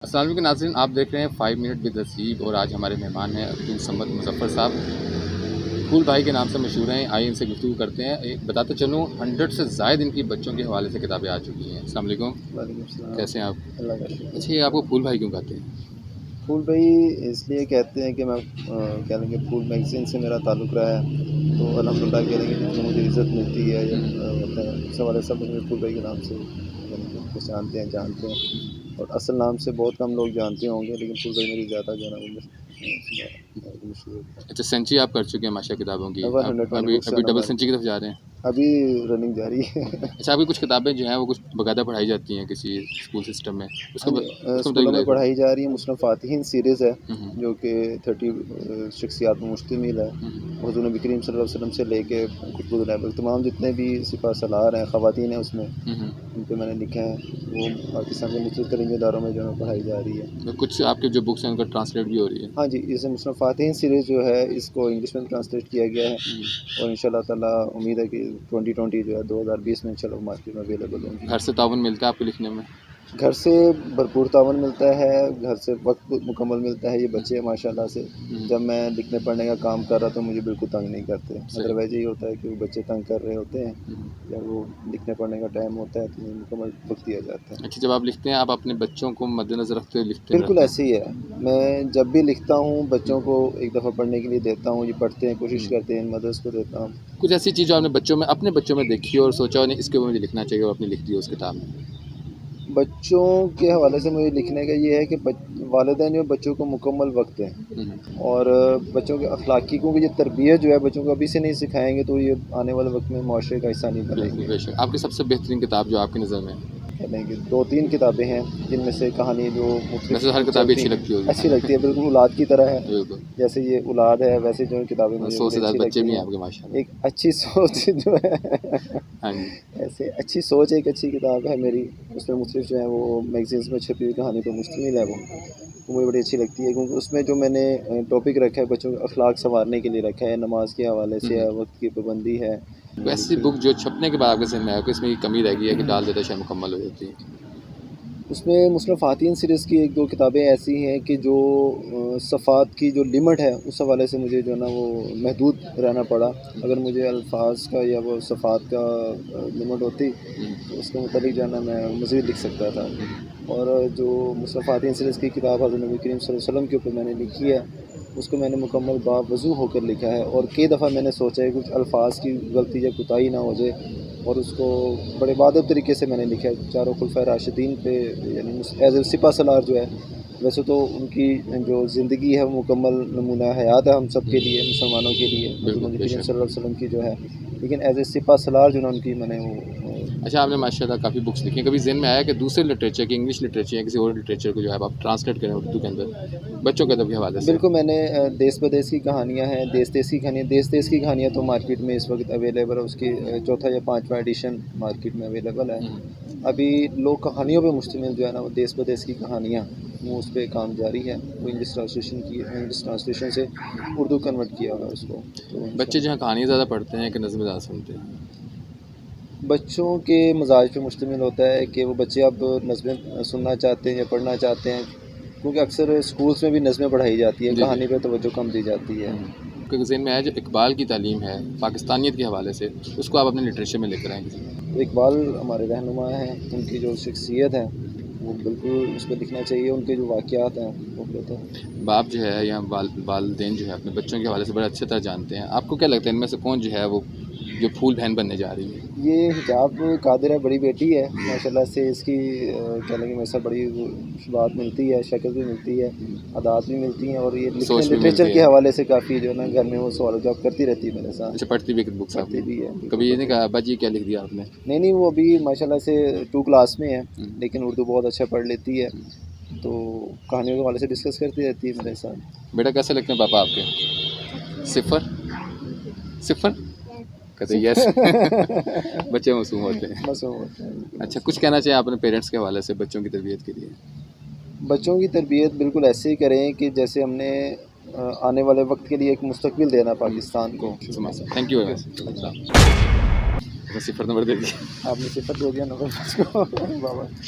السلام علیکم ناظرین، آپ دیکھ رہے ہیں 5 منٹ ود نصیب اور آج ہمارے مہمان ہیں عبدل صمد مظفر صاحب، پھول بھائی کے نام سے مشہور ہیں۔ آئیے ان سے گفتگو کرتے ہیں۔ ایک بتاتے چلوں 100 سے زائد ان کی بچوں کے حوالے سے کتابیں آ چکی ہیں۔ السلام علیکم۔ وعلیکم السلام۔ کیسے ہیں آپ؟ اللہ کا شکر۔ اچھا، یہ آپ کو پھول بھائی کیوں کہتے ہیں؟ پھول بھائی اس لیے کہتے ہیں کہ میں کہہ لیں کہ پھول میگزین سے میرا تعلق رہا ہے، تو الحمدللہ کہہ لیں کہ جتنا مجھے عزت ملتی ہے یا ہوتا ہے اس حوالے سے مجھے پھول بھائی کے نام سے پہچانتے ہیں، جانتے ہیں، اور اصل نام سے بہت کم لوگ جانتے ہوں گے، لیکن پھول بھائی میری زیادہ جو ہے نا وہ مشہور ہے۔ اچھا، سینچری آپ کر چکے ہیں ماشاء کتابوں کی، 120 بکس ابھی ڈبل سینچری کی طرف جا رہے ہیں؟ ابھی رننگ جاری ہے۔ اچھا، آپ کی کچھ کتابیں جو ہیں وہ کچھ باقاعدہ پڑھائی جاتی ہیں کسی اسکول سسٹم میں، اس کو اسکولوں میں پڑھائی جا رہی ہے۔ مصنف فاتحین سیریز ہے ہوں جو کہ 30 شخصیات میں مشتمل ہے۔ حضور نبی کریم صلی اللہ علیہ وسلم سے لے کے قطب العلم تمام جتنے بھی سپہ سالار ہیں، خواتین ہیں، اس میں ان پہ میں نے لکھے ہیں، وہ پاکستان کے مختلف ترین اداروں میں جو ہے پڑھائی جا رہی ہے۔ کچھ آپ کے جو بکس ہیں ان کا ٹرانسلیٹ بھی ہو رہی ہے؟ ہاں جی، اس مصنف فاتحین سیریز جو ہے اس کو انگلش میں ٹرانسلیٹ کیا گیا ہے، اور انشاءاللہ تعالیٰ امید ہے کہ 2020 جو ہے 2020 میں انشاءاللہ مارکیٹ میں اویلیبل ہوں گی۔ گھر سے تعاون ملتا ہے آپ کو لکھنے میں؟ گھر سے بھرپور تعاون ملتا ہے، گھر سے وقت مکمل ملتا ہے۔ یہ بچے ماشاءاللہ سے جب میں لکھنے پڑھنے کا کام کر رہا تو مجھے بالکل تنگ نہیں کرتے۔ ادروائز یہی ہوتا ہے کہ وہ بچے تنگ کر رہے ہوتے ہیں، جب وہ لکھنے پڑھنے کا ٹائم ہوتا ہے تو مجھے مکمل وقت دیا جاتا ہے۔ اچھا، جب آپ لکھتے ہیں آپ اپنے بچوں کو مد نظر رکھتے ہوئے لکھتے ہیں؟ بالکل ایسے ہی ہے، میں جب بھی لکھتا ہوں بچوں کو ایک دفعہ پڑھنے کے لیے دیتا ہوں، یہ پڑھتے ہیں، کوشش کرتے ہیں، مدرس کو دیتا ہوں۔ کچھ ایسی چیز جو آپ نے اپنے بچوں میں دیکھی ہو اور سوچا ہو نہیں اس کے اوپر مجھے لکھنا چاہیے اور اپنی لکھ دی ہو اس کتاب میں؟ بچوں کے حوالے سے مجھے لکھنے کا یہ ہے کہ والدین جو بچوں کو مکمل وقت دیں، اور بچوں کے اخلاقی، کیونکہ یہ تربیت جو ہے بچوں کو ابھی سے نہیں سکھائیں گے تو یہ آنے والے وقت میں معاشرے کا حصہ نہیں بنیں گے۔ بے شک۔ آپ کی سب سے بہترین کتاب جو آپ کی نظر میں ہے؟ کہتے ہیں کہ 2-3 کتابیں ہیں جن میں سے کہانی جو ویسے ہر مختلف کتاب اچھی لگتی ہوگی؟ اچھی لگتی ہے، بالکل اولاد کی طرح ہے۔ بالکل، جیسے یہ اولاد ہے ویسے جو کتابیں مجھے 100 سے زیادہ اچھی بچے بھی لگتی ہیں ہیں۔ آپ کے ماشاءاللہ۔ ایک اچھی سوچ جو ہے، ہاں جی، ایسے اچھی سوچ ایک اچھی کتاب ہے میری، اس میں مختلف جو ہے وہ میگزینس میں چھپی ہوئی کہانی پر مشتمل ہے، وہ مجھے بڑی اچھی لگتی ہے، کیونکہ اس میں جو میں نے ٹاپک رکھا ہے بچوں کے اخلاق سنوارنے کے لیے رکھا ہے، نماز کے حوالے سے ہے، وقت کی پابندی ہے۔ ایسی بک جو چھپنے کے بعد آپ کے ذہن میں آیا کہ اس میں یہ کمی رہ گئی ہے کہ ڈال دیتا شاید مکمل ہو جاتی ہے؟ اس میں مصنف فاتحین سیریز کی 1-2 کتابیں ایسی ہیں کہ جو صفحات کی جو لمٹ ہے اس حوالے سے مجھے جو ہے نا وہ محدود رہنا پڑا۔ اگر مجھے الفاظ کا یا وہ صفحات کا لمٹ ہوتی تو اس کے متعلق جو ہے نا میں مزید لکھ سکتا تھا۔ اور جو مصنف فاتحین سیریز کی کتاب حضرت نبی کریم صلی اللہ علیہ وسلم کے اوپر میں نے لکھی ہے، اس کو میں نے مکمل باوضو ہو کر لکھا ہے، اور کئی دفعہ میں نے سوچا ہے کچھ الفاظ کی غلطی یا کوتاہی نہ ہو جائے، اور اس کو بڑے باادب طریقے سے میں نے لکھا ہے۔ چاروں خلفائے راشدین پہ یعنی ایز اے سپہ سالار جو ہے، ویسے تو ان کی جو زندگی ہے وہ مکمل نمونہ حیات ہے ہم سب کے لیے، مسلمانوں کے لیے، حضور نبی کریم صلی اللہ علیہ وسلم کی جو ہے، لیکن ایز اے سپہ سالار جو ہے ان کی میں نے وہ۔ اچھا، آپ نے ماشاءاللہ کافی بکس لکھی ہیں، کبھی ذہن میں آیا کہ دوسرے لٹریچر کی، انگلش لٹریچر یا کسی اور لٹریچر کو جو ہے آپ ٹرانسلیٹ کریں اردو کے اندر بچوں کے ادب کے حوالے سے؟ بالکل، میں نے دیس بدیس کی کہانیاں ہیں، دیس دیس کی کہانیاں، دیس دیس کی کہانیاں تو مارکیٹ میں اس وقت اویلیبل ہے، اس کی 4تھا یا 5واں ایڈیشن مارکیٹ میں اویلیبل ہے۔ ابھی لوگ کہانیوں پہ مشتمل جو ہے نا وہ دیس بدیس کی کہانیاں، وہ اس پہ کام جاری ہے، وہ انگلش ٹرانسلیشن سے اردو کنورٹ کیا ہوا ہے اس کو۔ بچے جہاں کہانیاں زیادہ پڑھتے ہیں کہ نظمیں زیادہ سنتے ہیں؟ بچوں کے مزاج پہ مشتمل ہوتا ہے کہ وہ بچے اب نظمیں سننا چاہتے ہیں یا پڑھنا چاہتے ہیں، کیونکہ اکثر اسکولس میں بھی نظمیں پڑھائی جاتی ہے، کہانی پہ توجہ کم دی جاتی ہے۔ کیونکہ ذہن میں آیا جو اقبال کی تعلیم ہے پاکستانیت کے حوالے سے، اس کو آپ اپنے لٹریچر میں لے کر آئیں کسی میں؟ تو اقبال ہمارے رہنما ہیں، ان کی جو شخصیت ہے وہ بالکل اس پہ لکھنا چاہیے، ان کے جو واقعات ہیں وہ بہتر۔ باپ جو ہے یا والدین جو ہے اپنے بچوں کے حوالے سے بڑے اچھے طرح جانتے ہیں، آپ کو کیا لگتا ہے ان میں سے کون جو ہے وہ جو پھول بہن بننے جا رہی ہے؟ یہ حجاب قادر ہے، بڑی بیٹی ہے ماشاءاللہ سے، اس کی کہہ لیں کہ میرے سے بڑی بات ملتی ہے، شکل بھی ملتی ہے، عادات بھی ملتی ہیں، اور یہ سوچ بھی لٹریچر ملتی کے ہے۔ حوالے سے کافی جو ہے نا گھر میں وہ سوال و جواب کرتی رہتی ہے میرے ساتھ۔ اچھا، پڑھتی بھی بکس آپ پڑھتی بھی ہے۔ کبھی یہ نہیں کہا ابا جی کیا لکھ دیا آپ نے؟ نہیں، وہ ابھی ماشاءاللہ سے 2 کلاس میں ہے، لیکن اردو بہت اچھا پڑھ لیتی ہے، تو کہانیوں کے حوالے سے ڈسکس کرتی رہتی ہے میرے ساتھ۔ بیٹا کیسے لگتے ہیں پاپا آپ کے؟ 0 کہتے یس۔ بچے معصوم ہوتے ہیں۔ اچھا، کچھ کہنا چاہیں آپ اپنے پیرنٹس کے حوالے سے بچوں کی تربیت کے لیے؟ بچوں کی تربیت بالکل ایسے ہی کریں کہ جیسے ہم نے آنے والے وقت کے لیے ایک مستقبل دینا پاکستان کو۔ Thank you very much. 0 number دے دیجیے۔ آپ نے 0 دے دیا نمبر کو بابا۔